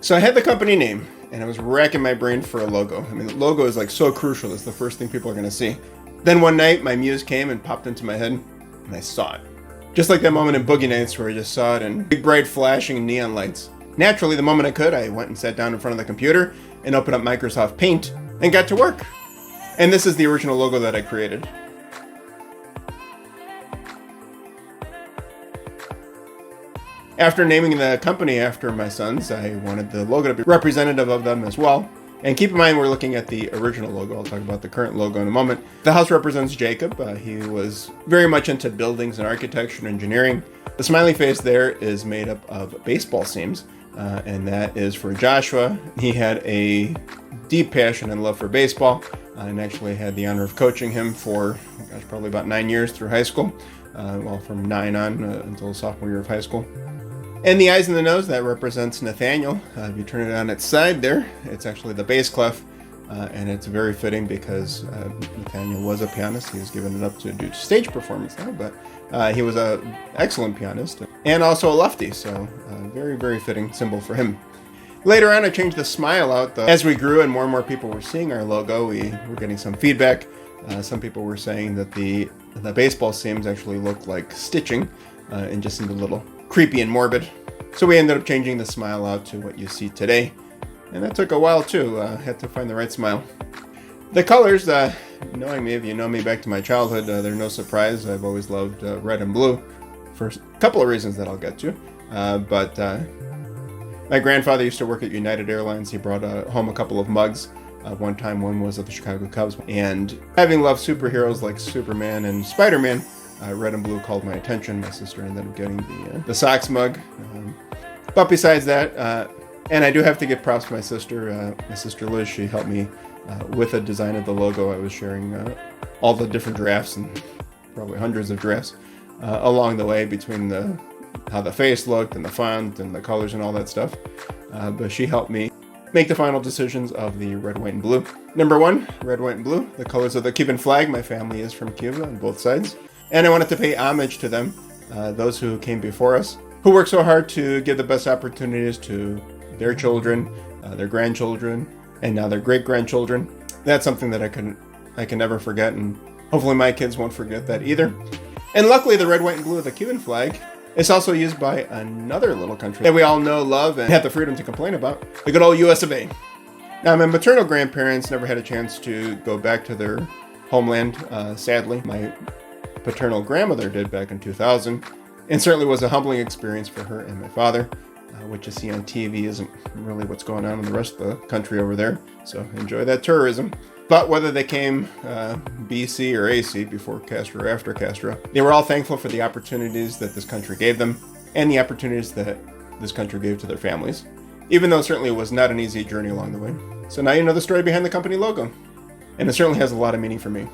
So I had the company name, and I was racking my brain for a logo. I mean, the logo is like so crucial. It's the first thing people are going to see. Then one night, my muse came and popped into my head, and I saw it. Just like that moment in Boogie Nights where I just saw it in big, bright, flashing neon lights. Naturally, the moment I could, I went and sat down in front of the computer and opened up Microsoft Paint and got to work. And this is the original logo that I created. After naming the company after my sons, I wanted the logo to be representative of them as well. And keep in mind, we're looking at the original logo. I'll talk about the current logo in a moment. The house represents Jacob. He was very much into buildings and architecture and engineering. The smiley face there is made up of baseball seams, and that is for Joshua. He had a deep passion and love for baseball, and actually had the honor of coaching him for, probably about 9 years through high school. From 9 on until sophomore year of high school. And the eyes and the nose, that represents Nathaniel. If you turn it on its side there, it's actually the bass clef. And it's very fitting because Nathaniel was a pianist. He was given it up to do stage performance now, but he was an excellent pianist and also a lefty. So very, very fitting symbol for him. Later on, I changed the smile out. As we grew and more people were seeing our logo, we were getting some feedback. Some people were saying that the baseball seams actually looked like stitching and just seemed a little creepy and morbid. So we ended up changing the smile out to what you see today. And that took a while too. Had to find the right smile. The colors, knowing me, if you know me back to my childhood, they're no surprise. I've always loved red and blue for a couple of reasons that I'll get to. But my grandfather used to work at United Airlines. He brought home a couple of mugs. One time, one was of the Chicago Cubs. And having loved superheroes like Superman and Spider-Man, red and blue called my attention. My sister ended up getting the Sox mug. But besides that, and I do have to give props to my sister Liz. She helped me with the design of the logo. I was sharing all the different drafts, and probably hundreds of drafts along the way between how the face looked and the font and the colors and all that stuff. But she helped me make the final decisions of the red, white, and blue. Number 1, red, white, and blue, the colors of the Cuban flag. My family is from Cuba on both sides. And I wanted to pay homage to them, those who came before us, who worked so hard to give the best opportunities to their children, their grandchildren, and now their great-grandchildren. That's something that I can never forget, and hopefully my kids won't forget that either. And luckily, the red, white, and blue of the Cuban flag is also used by another little country that we all know, love, and have the freedom to complain about, the good old US of A. Now, my maternal grandparents never had a chance to go back to their homeland, sadly. My paternal grandmother did back in 2000, and certainly was a humbling experience for her and my father. What you see on TV isn't really what's going on in the rest of the country over there, so enjoy that tourism. But whether they came BC or AC, before Castro or after Castro, they were all thankful for the opportunities that this country gave them and the opportunities that this country gave to their families, even though certainly it was not an easy journey along the way. So now you know the story behind the company logo, and it certainly has a lot of meaning for me.